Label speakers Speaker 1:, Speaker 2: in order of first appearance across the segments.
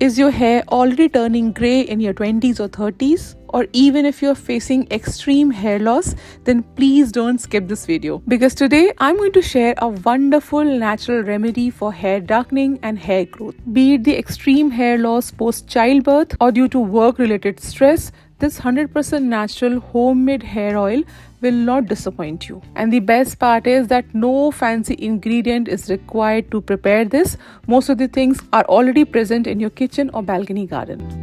Speaker 1: Is your hair already turning grey in your 20s or 30s? Or even if you're facing extreme hair loss, then please don't skip this video, because today I'm going to share a wonderful natural remedy for hair darkening and hair growth. Be it the extreme hair loss post childbirth or due to work related stress, this 100% natural homemade hair oil will not disappoint you. And the best part is that no fancy ingredient is required to prepare this. Most of the things are already present in your kitchen or balcony garden.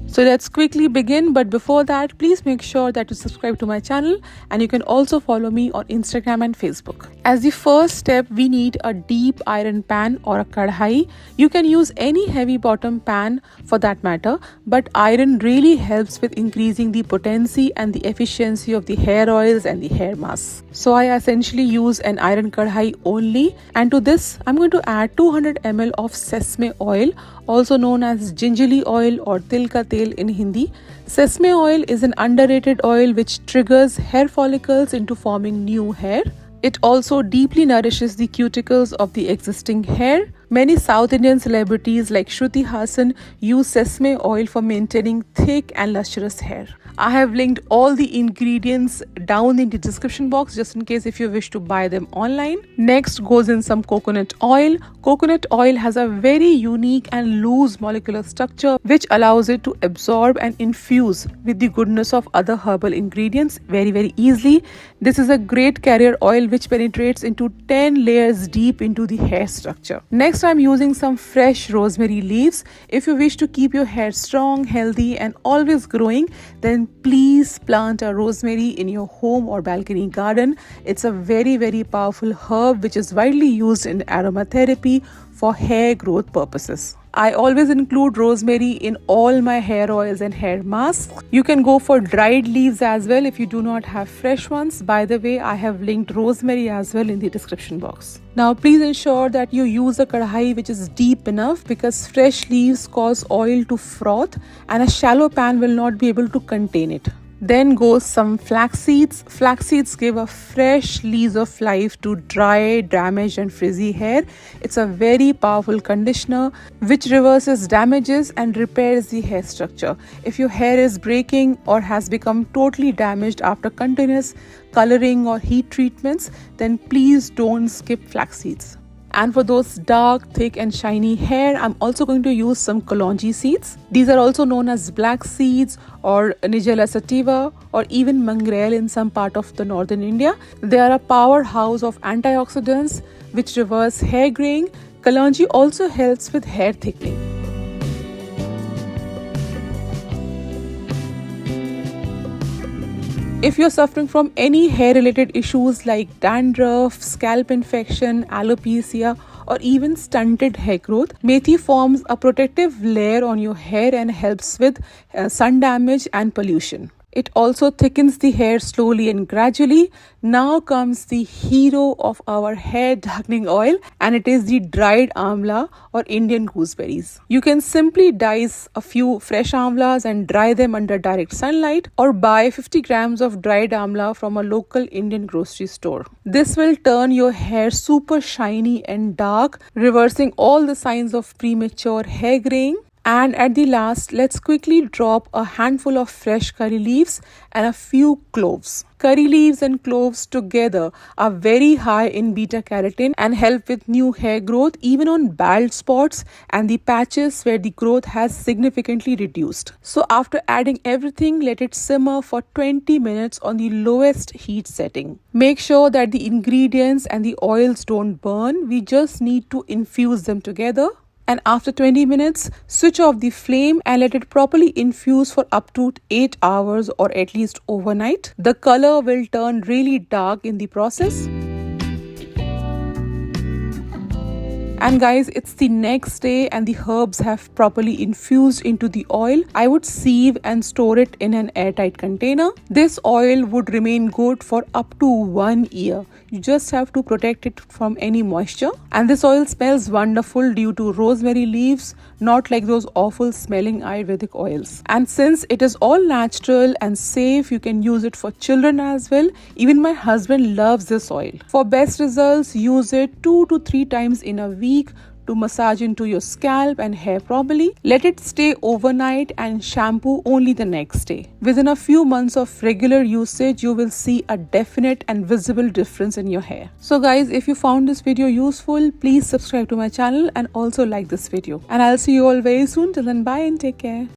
Speaker 1: So let's quickly begin, but before that, please make sure that you subscribe to my channel, and you can also follow me on Instagram and Facebook. As the first step, we need a deep iron pan or a kadhai. You can use any heavy bottom pan for that matter, but iron really helps with increasing the potency and the efficiency of the hair oils and the hair masks. So I essentially use an iron kadhai only, and to this I'm going to add 200 ml of sesame oil, also known as gingerly oil or til ka tel in Hindi. Sesame oil is an underrated oil which triggers hair follicles into forming new hair. It also deeply nourishes the cuticles of the existing hair. Many South Indian celebrities like Shruti Hassan use sesame oil for maintaining thick and lustrous hair. I have linked all the ingredients down in the description box just in case if you wish to buy them online. Next goes in some coconut oil. Coconut oil has a very unique and loose molecular structure which allows it to absorb and infuse with the goodness of other herbal ingredients very easily. This is a great carrier oil which penetrates into 10 layers deep into the hair structure. Next, I'm using some fresh rosemary leaves. If you wish to keep your hair strong, healthy and always growing, then please plant a rosemary in your home or balcony garden. It's a very powerful herb which is widely used in aromatherapy for hair growth purposes. I always include rosemary in all my hair oils and hair masks. You can go for dried leaves as well if you do not have fresh ones. By the way, I have linked rosemary as well in the description box. Now please ensure that you use a kadhai which is deep enough, because fresh leaves cause oil to froth and a shallow pan will not be able to contain it. Then goes some flax seeds. Flax seeds give a fresh lease of life to dry, damaged and frizzy hair. It's a very powerful conditioner which reverses damages and repairs the hair structure. If your hair is breaking or has become totally damaged after continuous coloring or heat treatments, then please don't skip flax seeds. And for those dark, thick and shiny hair, I'm also going to use some kalonji seeds. These are also known as black seeds or Nigella sativa or even mangrel in some part of the northern India. They are a powerhouse of antioxidants which reverse hair graying. Kalonji also helps with hair thickening. If you're suffering from any hair related issues like dandruff, scalp infection, alopecia or even stunted hair growth, methi forms a protective layer on your hair and helps with sun damage and pollution. It also thickens the hair slowly and gradually. Now comes the hero of our hair darkening oil, and it is the dried amla or Indian gooseberries. You can simply dice a few fresh amlas and dry them under direct sunlight, or buy 50 grams of dried amla from a local Indian grocery store. This will turn your hair super shiny and dark, reversing all the signs of premature hair graying. And at the last, let's quickly drop a handful of fresh curry leaves and a few cloves. Curry leaves and cloves together are very high in beta carotene and help with new hair growth even on bald spots and the patches where the growth has significantly reduced. So after adding everything, let it simmer for 20 minutes on the lowest heat setting. Make sure that the ingredients and the oils don't burn. We just need to infuse them together. And after 20 minutes, switch off the flame and let it properly infuse for up to 8 hours or at least overnight. The color will turn really dark in the process. And guys, it's the next day and the herbs have properly infused into the oil. I would sieve and store it in an airtight container. This oil would remain good for up to 1 year. You just have to protect it from any moisture. And this oil smells wonderful due to rosemary leaves, not like those awful smelling Ayurvedic oils. And since it is all natural and safe, you can use it for children as well. Even my husband loves this oil. For best results, use it 2 to 3 times in a week. to massage into your scalp and hair properly. Let it stay overnight and shampoo only the next day. Within a few months of regular usage, you will see a definite and visible difference in your hair. So guys, if you found this video useful, please subscribe to my channel and also like this video. And I'll see you all very soon. Till then, bye and take care.